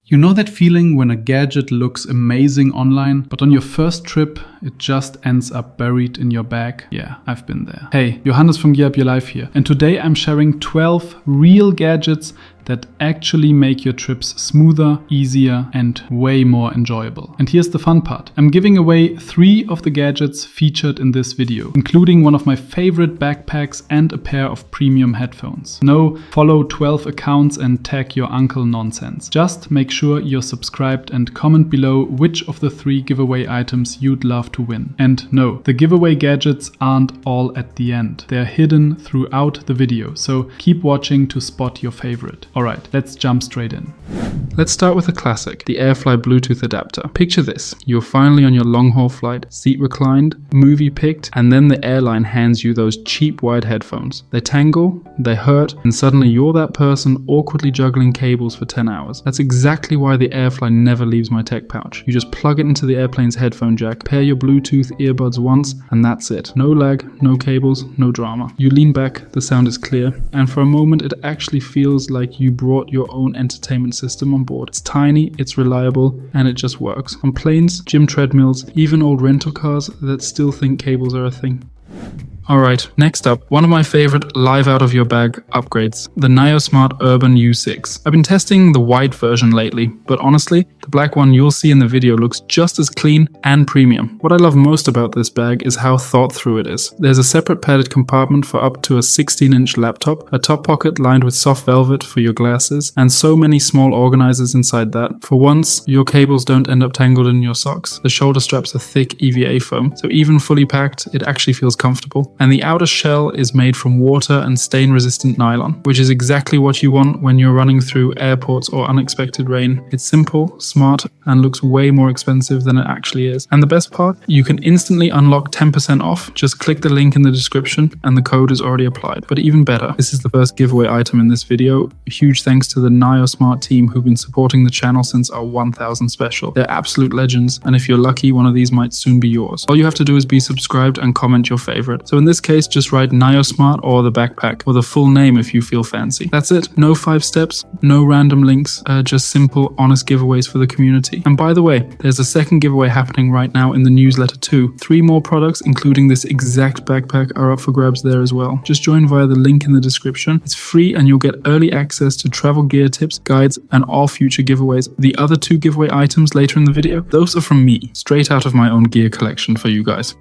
You know that feeling when a gadget looks amazing online, but on your first trip, it just ends up buried in your bag? Yeah, I've been there. Hey, Johannes from Gear Up Your Life here. And today I'm sharing 12 real gadgets that actually make your trips smoother, easier, and way more enjoyable. And here's the fun part. I'm giving away 3 of the gadgets featured in this video, including one of my favorite backpacks and a pair of premium headphones. No follow 12 accounts and tag your uncle nonsense. Just make sure you're subscribed and comment below which of the 3 giveaway items you'd love to win. And no, the giveaway gadgets aren't all at the end. They're hidden throughout the video, so keep watching to spot your favorite. Alright, let's jump straight in. Let's start with a classic, the AirFly Bluetooth adapter. Picture this, you're finally on your long haul flight, seat reclined, movie picked, and then the airline hands you those cheap wired headphones. They tangle, they hurt, and suddenly you're that person awkwardly juggling cables for 10 hours. That's exactly why the AirFly never leaves my tech pouch. You just plug it into the airplane's headphone jack, pair your Bluetooth earbuds once, and that's it. No lag, no cables, no drama. You lean back, the sound is clear, and for a moment it actually feels like you brought your own entertainment system on board. It's tiny, it's reliable, and it just works. On planes, gym treadmills, even old rental cars that still think cables are a thing. Alright, next up, one of my favorite live out of your bag upgrades, the NayoSmart Urban U6. I've been testing the white version lately, but honestly, the black one you'll see in the video looks just as clean and premium. What I love most about this bag is how thought through it is. There's a separate padded compartment for up to a 16-inch laptop, a top pocket lined with soft velvet for your glasses, and so many small organizers inside that. For once, your cables don't end up tangled in your socks. The shoulder straps are thick EVA foam, so even fully packed, it actually feels comfortable. And the outer shell is made from water and stain-resistant nylon, which is exactly what you want when you're running through airports or unexpected rain. It's simple, smart, and looks way more expensive than it actually is. And the best part, you can instantly unlock 10% off. Just click the link in the description and the code is already applied. But even better, this is the first giveaway item in this video. Huge thanks to the NayoSmart team who've been supporting the channel since our 1000 special. They're absolute legends, and if you're lucky, one of these might soon be yours. All you have to do is be subscribed and comment your favorite. So in this case, just write NayoSmart or the backpack, or the full name if you feel fancy. That's it. No 5 steps, no random links, just simple, honest giveaways for the community. And by the way, there's a second giveaway happening right now in the newsletter too. 3 more products, including this exact backpack, are up for grabs there as well. Just join via the link in the description. It's free and you'll get early access to travel gear tips, guides, and all future giveaways. The other 2 giveaway items later in the video, those are from me, straight out of my own gear collection for you guys.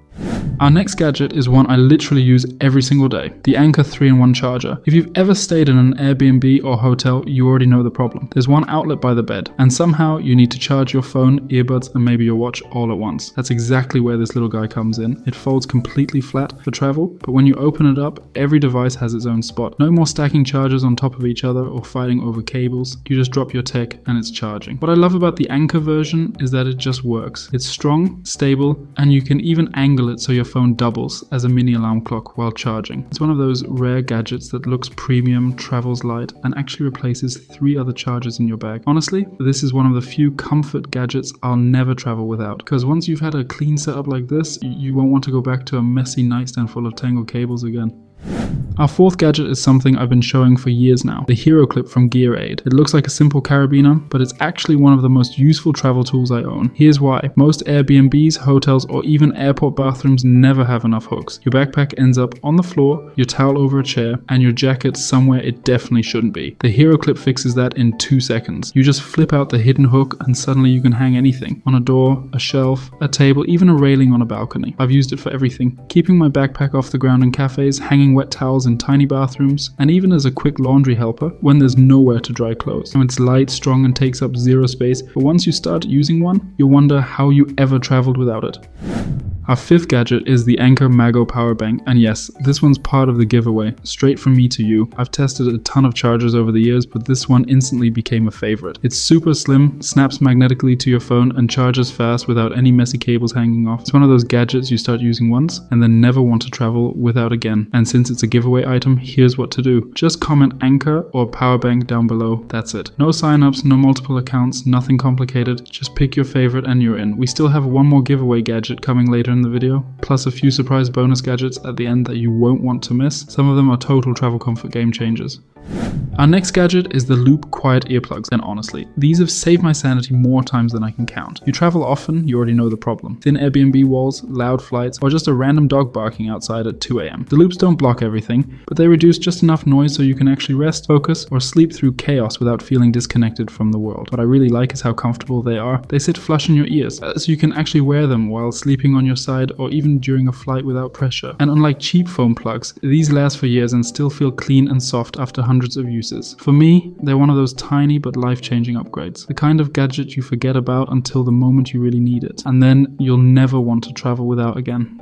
Our next gadget is one I literally use every single day, the Anker 3-in-1 charger. If you've ever stayed in an Airbnb or hotel, you already know the problem. There's one outlet by the bed, and somehow you need to charge your phone, earbuds, and maybe your watch all at once. That's exactly where this little guy comes in. It folds completely flat for travel, but when you open it up, every device has its own spot. No more stacking chargers on top of each other or fighting over cables. You just drop your tech and it's charging. What I love about the Anker version is that it just works. It's strong, stable, and you can even angle it so your phone doubles as a mini alarm clock while charging. It's one of those rare gadgets that looks premium, travels light, and actually replaces 3 other chargers in your bag. Honestly, this is one of the few comfort gadgets I'll never travel without, because once you've had a clean setup like this, you won't want to go back to a messy nightstand full of tangled cables again. Our 4th gadget is something I've been showing for years now, the Hero Clip from GearAid. It looks like a simple carabiner, but it's actually one of the most useful travel tools I own. Here's why. Most Airbnbs, hotels, or even airport bathrooms never have enough hooks. Your backpack ends up on the floor, your towel over a chair, and your jacket somewhere it definitely shouldn't be. The Hero Clip fixes that in 2 seconds. You just flip out the hidden hook and suddenly you can hang anything. On a door, a shelf, a table, even a railing on a balcony. I've used it for everything. Keeping my backpack off the ground in cafes, hanging wet towels in tiny bathrooms, and even as a quick laundry helper when there's nowhere to dry clothes. So it's light, strong, and takes up 0 space, but once you start using one, you'll wonder how you ever traveled without it. Our 5th gadget is the Anker MagGo Powerbank, and yes, this one's part of the giveaway, straight from me to you. I've tested a ton of chargers over the years, but this one instantly became a favorite. It's super slim, snaps magnetically to your phone, and charges fast without any messy cables hanging off. It's one of those gadgets you start using once, and then never want to travel without again. And since it's a giveaway item, here's what to do. Just comment Anker or Powerbank down below, that's it. No signups, no multiple accounts, nothing complicated, just pick your favorite and you're in. We still have one more giveaway gadget coming later in in the video, plus a few surprise bonus gadgets at the end that you won't want to miss. Some of them are total travel comfort game changers. Our next gadget is the Loop Quiet Earplugs, and honestly, these have saved my sanity more times than I can count. You travel often, you already know the problem. Thin Airbnb walls, loud flights, or just a random dog barking outside at 2 AM. The loops don't block everything, but they reduce just enough noise so you can actually rest, focus, or sleep through chaos without feeling disconnected from the world. What I really like is how comfortable they are. They sit flush in your ears, so you can actually wear them while sleeping on your side or even during a flight without pressure. And unlike cheap foam plugs, these last for years and still feel clean and soft after hundreds of uses. For me, they're one of those tiny but life-changing upgrades. The kind of gadget you forget about until the moment you really need it, and then you'll never want to travel without again.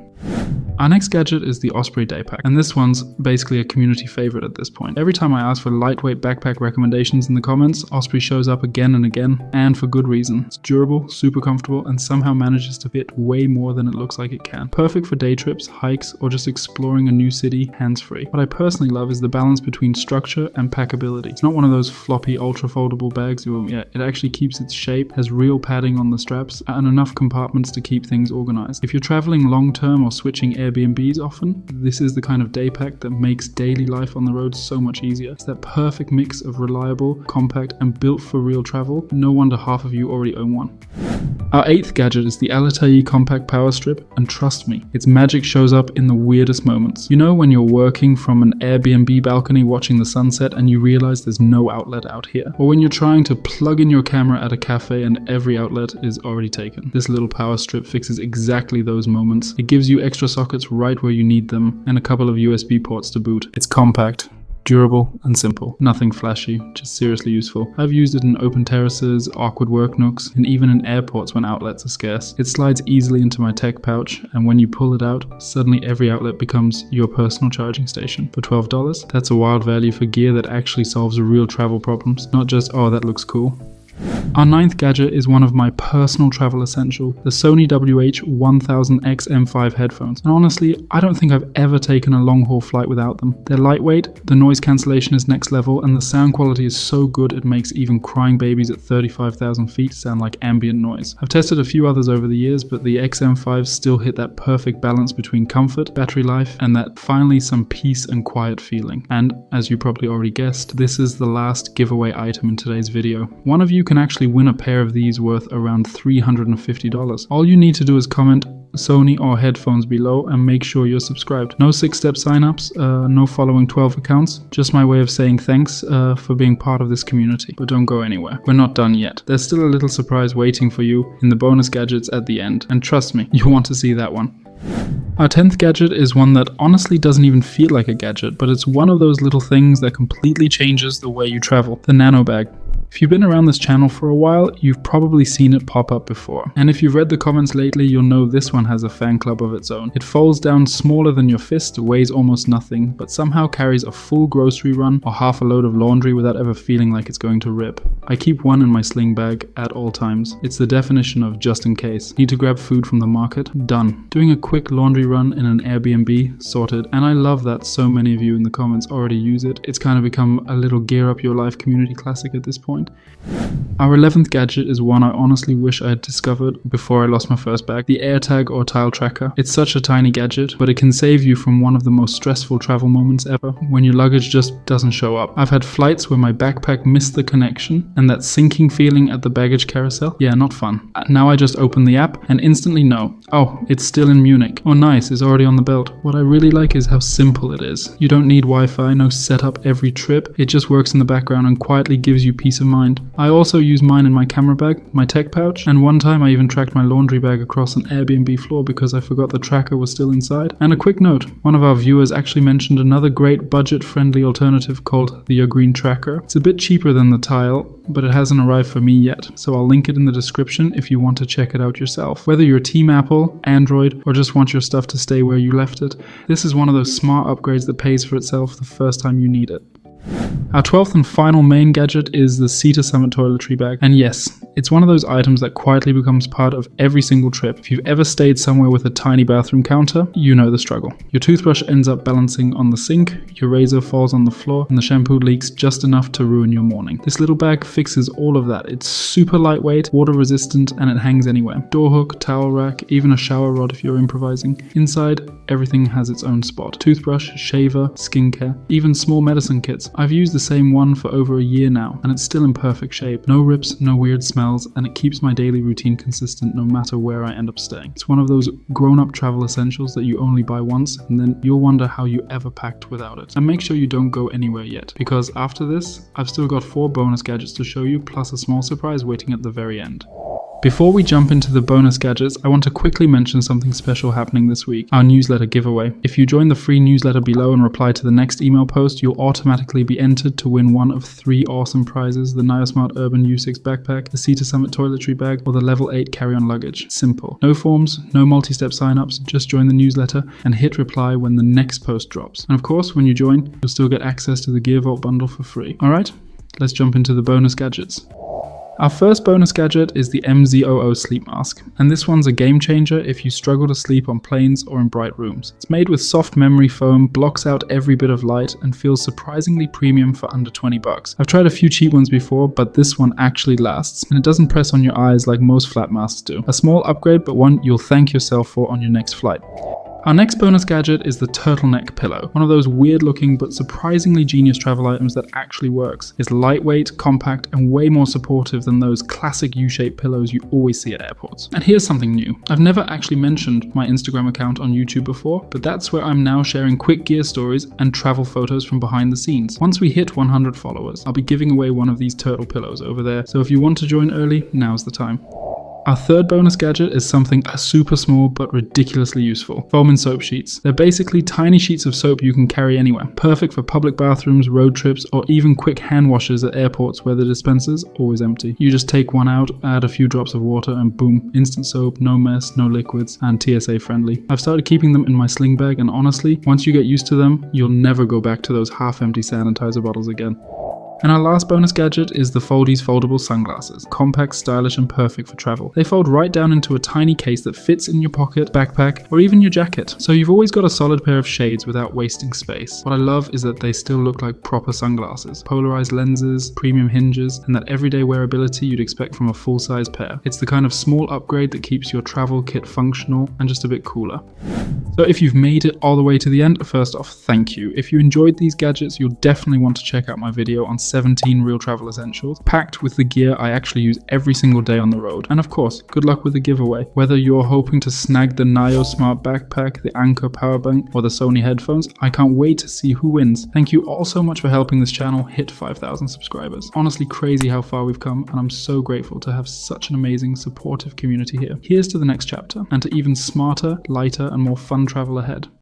Our next gadget is the Osprey Daypack, and this one's basically a community favorite at this point. Every time I ask for lightweight backpack recommendations in the comments, Osprey shows up again and again, and for good reason. It's durable, super comfortable, and somehow manages to fit way more than it looks like it can. Perfect for day trips, hikes, or just exploring a new city hands-free. What I personally love is the balance between structure and packability. It's not one of those floppy, ultra-foldable bags. It actually keeps its shape, has real padding on the straps, and enough compartments to keep things organized. If you're traveling long-term or switching Airbnbs often, this is the kind of day pack that makes daily life on the road so much easier. It's that perfect mix of reliable, compact, and built for real travel. No wonder half of you already own one. Our 8th gadget is the Alitaï Compact Power Strip, and trust me, its magic shows up in the weirdest moments. You know when you're working from an Airbnb balcony watching the sunset and you realize there's no outlet out here? Or when you're trying to plug in your camera at a cafe and every outlet is already taken? This little power strip fixes exactly those moments. It gives you extra sockets right where you need them, and a couple of USB ports to boot. It's compact, durable, and simple. Nothing flashy, just seriously useful. I've used it in open terraces, awkward work nooks, and even in airports when outlets are scarce. It slides easily into my tech pouch, and when you pull it out, suddenly every outlet becomes your personal charging station. For $12, that's a wild value for gear that actually solves real travel problems, not just, oh, that looks cool. Our 9th gadget is one of my personal travel essential, the Sony WH-1000X M5 headphones. And honestly, I don't think I've ever taken a long haul flight without them. They're lightweight, the noise cancellation is next level, and the sound quality is so good it makes even crying babies at 35,000 feet sound like ambient noise. I've tested a few others over the years, but the XM5s still hit that perfect balance between comfort, battery life, and that finally some peace and quiet feeling. And as you probably already guessed, this is the last giveaway item in today's video. One of you can actually win a pair of these worth around $350. All you need to do is comment Sony or headphones below and make sure you're subscribed. No 6-step signups, no following 12 accounts, just my way of saying thanks for being part of this community. But don't go anywhere. We're not done yet. There's still a little surprise waiting for you in the bonus gadgets at the end, and trust me, you want to see that one. Our 10th gadget is one that honestly doesn't even feel like a gadget, but it's one of those little things that completely changes the way you travel, the Nano Bag. If you've been around this channel for a while, you've probably seen it pop up before. And if you've read the comments lately, you'll know this one has a fan club of its own. It folds down smaller than your fist, weighs almost nothing, but somehow carries a full grocery run or half a load of laundry without ever feeling like it's going to rip. I keep one in my sling bag at all times. It's the definition of just in case. Need to grab food from the market? Done. Doing a quick laundry run in an Airbnb? Sorted. And I love that so many of you in the comments already use it. It's kind of become a little gear up your life community classic at this point. Our 11th gadget is one I honestly wish I had discovered before I lost my first bag, the AirTag or tile tracker. It's such a tiny gadget, but it can save you from one of the most stressful travel moments ever, when your luggage just doesn't show up. I've had flights where my backpack missed the connection, and that sinking feeling at the baggage carousel, yeah, not fun. Now I just open the app and instantly know, oh, it's still in Munich. Oh nice, it's already on the belt. What I really like is how simple it is. You don't need Wi-Fi, no setup every trip. It just works in the background and quietly gives you peace of mind. I also use mine in my camera bag, my tech pouch, and one time I even tracked my laundry bag across an Airbnb floor because I forgot the tracker was still inside. And a quick note, one of our viewers actually mentioned another great budget-friendly alternative called the Your Green Tracker. It's a bit cheaper than the tile, but it hasn't arrived for me yet, so I'll link it in the description if you want to check it out yourself. Whether you're Team Apple, Android, or just want your stuff to stay where you left it, this is one of those smart upgrades that pays for itself the first time you need it. Our 12th and final main gadget is the Sea to Summit toiletry bag. And yes, It's one of those items that quietly becomes part of every single trip. If you've ever stayed somewhere with a tiny bathroom counter, you know the struggle. Your toothbrush ends up balancing on the sink, your razor falls on the floor, and the shampoo leaks just enough to ruin your morning. This little bag fixes all of that. It's super lightweight, water resistant, and it hangs anywhere. Door hook, towel rack, even a shower rod if you're improvising. Inside, everything has its own spot. Toothbrush, shaver, skincare, even small medicine kits. I've used the same one for over a year now, and it's still in perfect shape. No rips, no weird smells, and it keeps my daily routine consistent no matter where I end up staying. It's one of those grown-up travel essentials that you only buy once, and then you'll wonder how you ever packed without it. And make sure you don't go anywhere yet, because after this, I've still got 4 bonus gadgets to show you, plus a small surprise waiting at the very end. Before we jump into the bonus gadgets, I want to quickly mention something special happening this week, our newsletter giveaway. If you join the free newsletter below and reply to the next email post, you'll automatically be entered to win one of 3 awesome prizes: the NayoSmart Urban U6 backpack, the Sea to Summit toiletry bag, or the level 8 carry-on luggage. Simple. No forms, no multi-step sign-ups, just join the newsletter and hit reply when the next post drops. And of course, when you join, you'll still get access to the Gear Vault bundle for free. Alright, let's jump into the bonus gadgets. Our first bonus gadget is the amzn.to sleep mask, and this one's a game changer if you struggle to sleep on planes or in bright rooms. It's made with soft memory foam, blocks out every bit of light, and feels surprisingly premium for under $20. I've tried a few cheap ones before, but this one actually lasts, and it doesn't press on your eyes like most flat masks do. A small upgrade, but one you'll thank yourself for on your next flight. Our next bonus gadget is the turtleneck pillow, one of those weird looking but surprisingly genius travel items that actually works. It's lightweight, compact, and way more supportive than those classic U-shaped pillows you always see at airports. And here's something new. I've never actually mentioned my Instagram account on YouTube before, but that's where I'm now sharing quick gear stories and travel photos from behind the scenes. Once we hit 100 followers, I'll be giving away one of these turtle pillows over there, so if you want to join early, now's the time. Our third bonus gadget is something super small but ridiculously useful: foam and soap sheets. They're basically tiny sheets of soap you can carry anywhere, perfect for public bathrooms, road trips, or even quick hand washes at airports where the dispenser's always empty. You just take one out, add a few drops of water, and boom, instant soap, no mess, no liquids, and TSA friendly. I've started keeping them in my sling bag, and honestly, once you get used to them, you'll never go back to those half-empty sanitizer bottles again. And our last bonus gadget is the Foldies foldable sunglasses. Compact, stylish, and perfect for travel. They fold right down into a tiny case that fits in your pocket, backpack, or even your jacket. So you've always got a solid pair of shades without wasting space. What I love is that they still look like proper sunglasses. Polarized lenses, premium hinges, and that everyday wearability you'd expect from a full-size pair. It's the kind of small upgrade that keeps your travel kit functional and just a bit cooler. So if you've made it all the way to the end, first off, thank you. If you enjoyed these gadgets, you'll definitely want to check out my video on 17 real travel essentials, packed with the gear I actually use every single day on the road. And of course, good luck with the giveaway. Whether you're hoping to snag the NayoSmart backpack, the Anker Powerbank, or the Sony headphones, I can't wait to see who wins. Thank you all so much for helping this channel hit 5,000 subscribers. Honestly crazy how far we've come, and I'm so grateful to have such an amazing, supportive community here. Here's to the next chapter, and to even smarter, lighter, and more fun travel ahead.